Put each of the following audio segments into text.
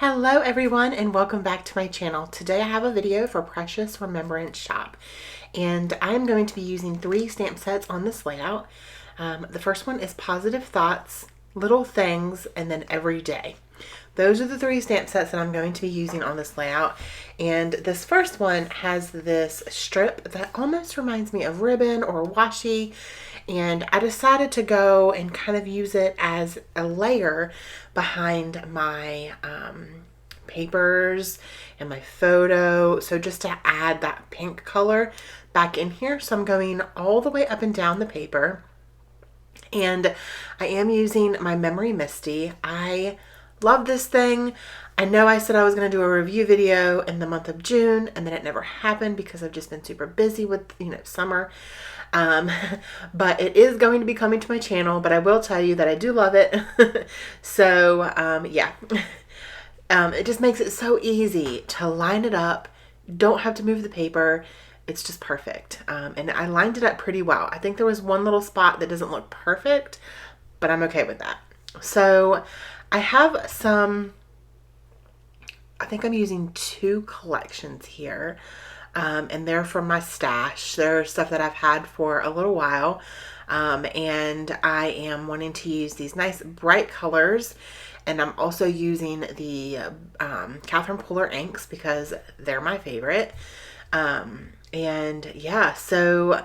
Hello everyone and welcome back to my channel. Today I have a video for Precious Remembrance Shop and I'm going to be using 3 stamp sets on this layout. The first one is Positive Thoughts, Little Things, and then Every Day. Those are the 3 stamp sets that I'm going to be using on this layout, and this first one has this strip that almost reminds me of ribbon or washi, and I decided to go and kind of use it as a layer behind my papers and my photo, so just to add that pink color back in here. So I'm going all the way up and down the paper, and I am using my Memory Misty. I love this thing. I know I said I was going to do a review video in the month of June, and then it never happened because I've just been super busy with, summer. But it is going to be coming to my channel, but I will tell you that I do love it. So, yeah. It just makes it so easy to line it up. Don't have to move the paper. It's just perfect. And I lined it up pretty well. I think there was one little spot that doesn't look perfect, but I'm okay with that. So I have some, I think I'm using 2 collections here. And they're from my stash. They're stuff that I've had for a little while. And I am wanting to use these nice bright colors. And I'm also using the Catherine Puller inks because they're my favorite. And yeah, so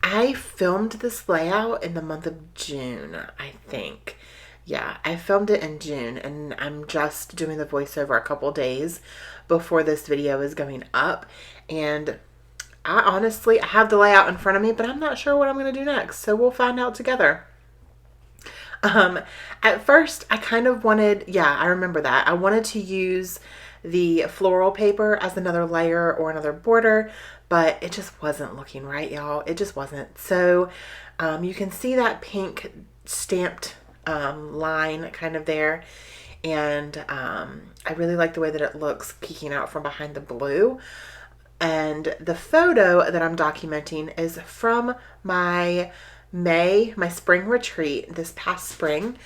I filmed this layout in the month of June, I think. Yeah, I filmed it in June, and I'm just doing the voiceover a couple days before this video is going up. And I have the layout in front of me, but I'm not sure what I'm going to do next. So we'll find out together. At first I kind of wanted, I remember that. I wanted to use the floral paper as another layer or another border, but it just wasn't looking right, y'all. It just wasn't. So, you can see that pink stamped line kind of there, and I really like the way that it looks peeking out from behind the blue. And the photo that I'm documenting is from my spring retreat this past spring.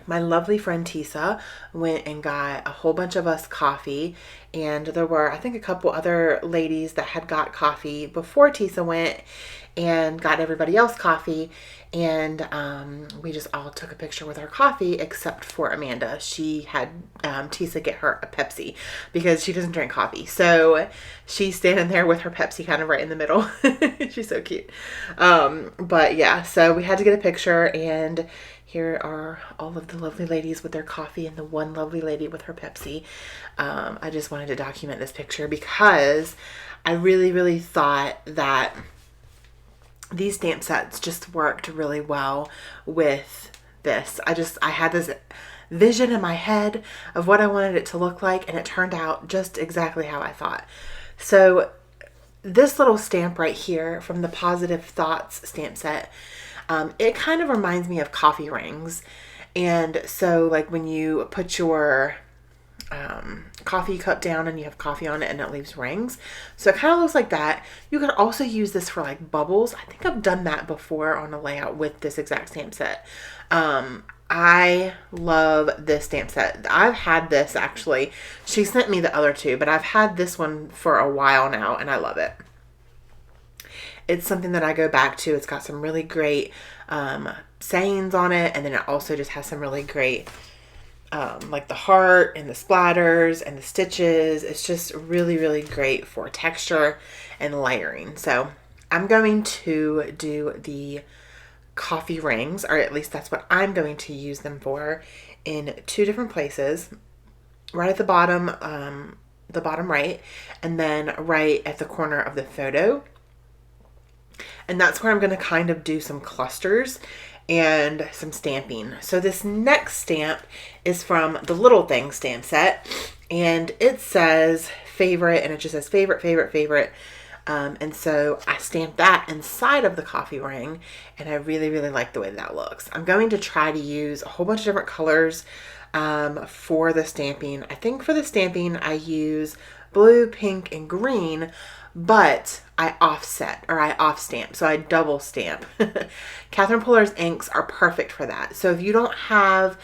My lovely friend Tisa went and got a whole bunch of us coffee, and there were, I think, a couple other ladies that had got coffee before Tisa went and got everybody else coffee, and we just all took a picture with our coffee except for Amanda. She had Tisa get her a Pepsi because she doesn't drink coffee, so she's standing there with her Pepsi kind of right in the middle. She's so cute. But yeah, so we had to get a picture, and here are all of the lovely ladies with their coffee and the one lovely lady with her Pepsi. I just wanted to document this picture because I really thought that these stamp sets just worked really well with this. I had this vision in my head of what I wanted it to look like, and it turned out just exactly how I thought. So this little stamp right here from the Positive Thoughts stamp set, it kind of reminds me of coffee rings. And so like when you put your coffee cup down and you have coffee on it and it leaves rings. So it kind of looks like that. You could also use this for like bubbles. I think I've done that before on a layout with this exact stamp set. I love this stamp set. I've had this actually. She sent me the other 2, but I've had this one for a while now and I love it. It's something that I go back to. It's got some really great sayings on it, and then it also just has some really great like the heart and the splatters and the stitches. It's just really great for texture and layering. So I'm going to do the coffee rings, or at least that's what I'm going to use them for, in 2 different places. Right at the bottom right, and then right at the corner of the photo. And that's where I'm going to kind of do some clusters and some stamping. So this next stamp is from the Little Things stamp set, and it says favorite, and it just says favorite. And so I stamped that inside of the coffee ring, and I really like the way that looks. I'm going to try to use a whole bunch of different colors for the stamping. I think for the stamping I use blue, pink, and green, but I offset, or I off stamp, so I double stamp. Catherine Puller's inks are perfect for that. So if you don't have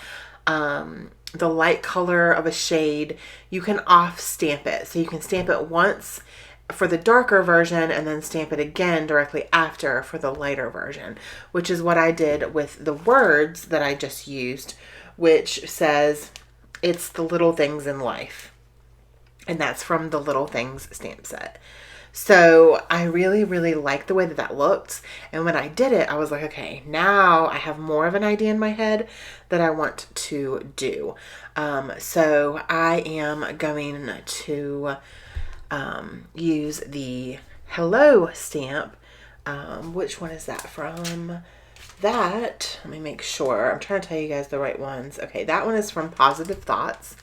the light color of a shade, you can off stamp it. So you can stamp it once for the darker version and then stamp it again directly after for the lighter version, which is what I did with the words that I just used, which says, "It's the little things in life." And that's from the Little Things stamp set. So I really, really liked the way that that looked. And when I did it, I was like, okay, now I have more of an idea in my head that I want to do. So I am going to use the Hello stamp. Which one is that from? That, let me make sure. I'm trying to tell you guys the right ones. Okay, that one is from Positive Thoughts.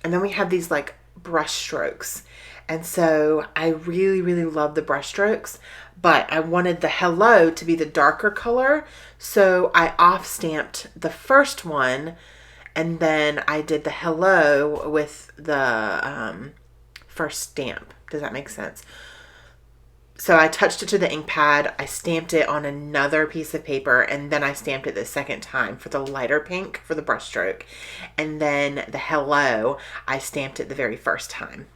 And then we have these like brush strokes. And so I really, really love the brush strokes, but I wanted the Hello to be the darker color. So I off stamped the first one, and then I did the Hello with the first stamp. Does that make sense? So I touched it to the ink pad, I stamped it on another piece of paper, and then I stamped it the second time for the lighter pink for the brush stroke. And then the Hello, I stamped it the very first time.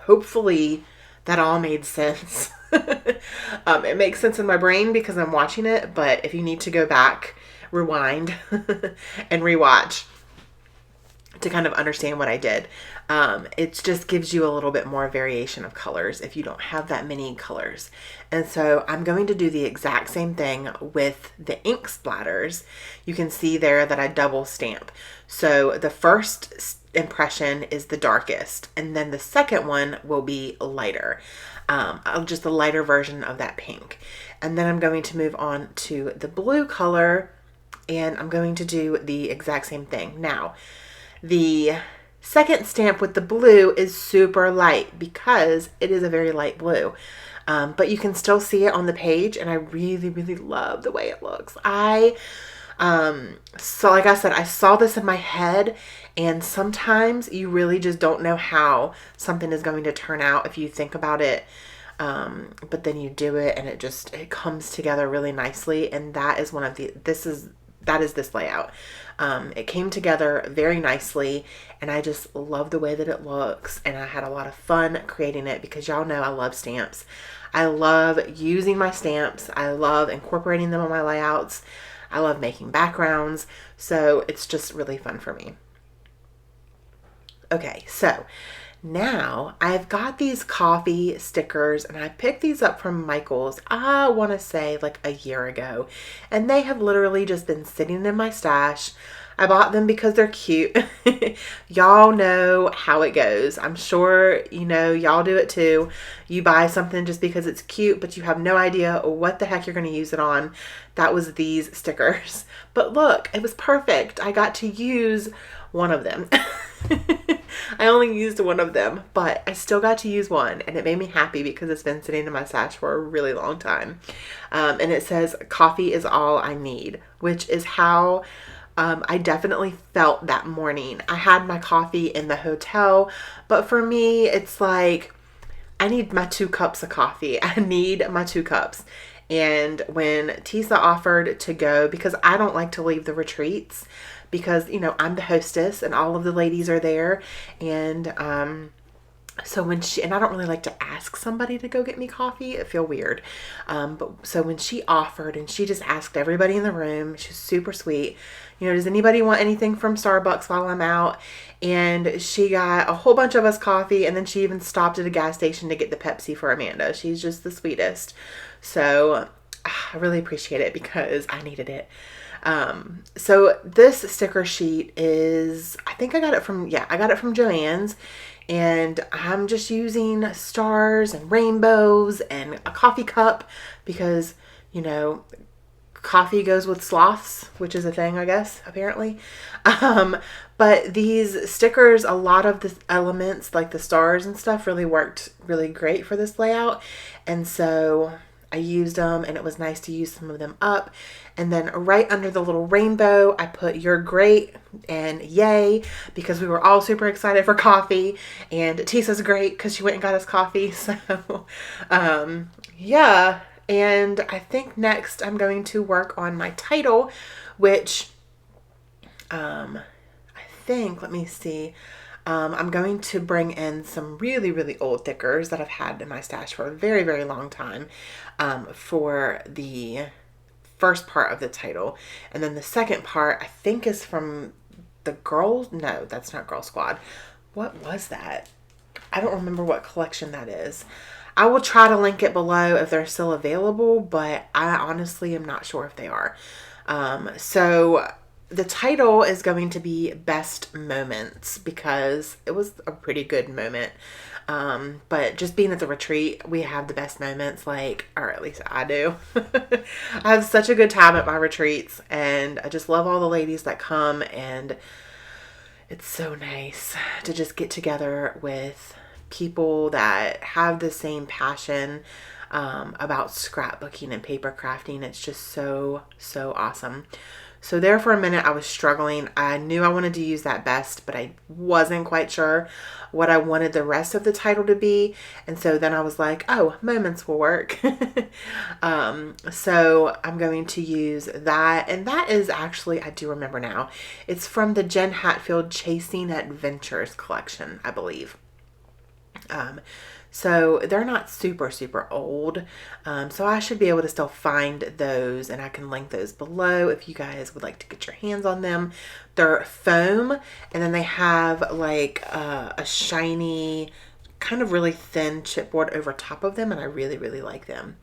Hopefully that all made sense. It makes sense in my brain because I'm watching it, but if you need to go back, rewind and rewatch to kind of understand what I did. It just gives you a little bit more variation of colors if you don't have that many colors. And so I'm going to do the exact same thing with the ink splatters. You can see there that I double stamp. So the first impression is the darkest, and then the second one will be lighter, just a lighter version of that pink. And then I'm going to move on to the blue color, and I'm going to do the exact same thing. Now, the second stamp with the blue is super light because it is a very light blue. But you can still see it on the page, and I really, really love the way it looks. So like I said, I saw this in my head, and sometimes you really just don't know how something is going to turn out if you think about it. But then you do it and it comes together really nicely. And that is that is this layout. It came together very nicely, and I just love the way that it looks, and I had a lot of fun creating it because y'all know I love stamps. I love using my stamps. I love incorporating them on my layouts. I love making backgrounds. So it's just really fun for me. Okay, so now I've got these coffee stickers, and I picked these up from Michael's, I want to say like a year ago, and they have literally just been sitting in my stash. I bought them because they're cute. Y'all know how it goes. I'm sure you know, y'all do it too. You buy something just because it's cute, but you have no idea what the heck you're going to use it on. That was these stickers. But look, it was perfect. I got to use one of them. I only used one of them, but I still got to use one, and it made me happy because it's been sitting in my stash for a really long time. And it says, "Coffee is all I need," which is how I definitely felt that morning. I had my coffee in the hotel, but for me, it's like, I need my 2 cups of coffee. I need my 2 cups. And when Tisa offered to go, because I don't like to leave the retreats, because, you know, I'm the hostess and all of the ladies are there. And so when and I don't really like to ask somebody to go get me coffee. It feel weird. But so when she offered, and she just asked everybody in the room, she's super sweet, you know, does anybody want anything from Starbucks while I'm out? And she got a whole bunch of us coffee, and then she even stopped at a gas station to get the Pepsi for Amanda. She's just the sweetest. So I really appreciate it because I needed it. So this sticker sheet is, I think I got it from Joann's, and I'm just using stars and rainbows and a coffee cup because, you know, coffee goes with sloths, which is a thing, I guess, apparently. But these stickers, a lot of the elements like the stars and stuff really worked really great for this layout. And so I used them, and it was nice to use some of them up. And then right under the little rainbow, I put "You're great" and "Yay," because we were all super excited for coffee, and Tisa's great because she went and got us coffee. So, yeah. And I think next I'm going to work on my title, which, I think, let me see. I'm going to bring in some really, really old thickers that I've had in my stash for a very, very long time, for the first part of the title. And then the second part, I think, is from the girls. No, that's not Girl Squad. What was that? I don't remember what collection that is. I will try to link it below if they're still available, but I honestly am not sure if they are. So the title is going to be Best Moments because it was a pretty good moment. But just being at the retreat, we have the best moments, like, or at least I do. I have such a good time at my retreats, and I just love all the ladies that come, and it's so nice to just get together with people that have the same passion about scrapbooking and paper crafting. It's just so, so awesome. So there for a minute, I was struggling. I knew I wanted to use that best, but I wasn't quite sure what I wanted the rest of the title to be. And so then I was like, oh, moments will work. So I'm going to use that. And that is actually, I do remember now, it's from the Jen Hatfield Chasing Adventures collection, I believe. So they're not super, super old. So I should be able to still find those, and I can link those below if you guys would like to get your hands on them. They're foam, and then they have like a shiny, kind of really thin chipboard over top of them, and I really, really like them.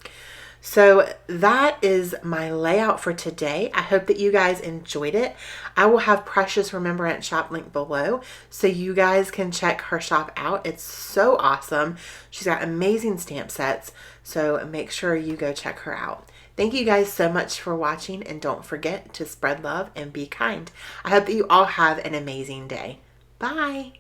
So that is my layout for today. I hope that you guys enjoyed it. I will have Precious Remembrance shop link below so you guys can check her shop out. It's so awesome. She's got amazing stamp sets, so make sure you go check her out. Thank you guys so much for watching, and don't forget to spread love and be kind. I hope that you all have an amazing day. Bye.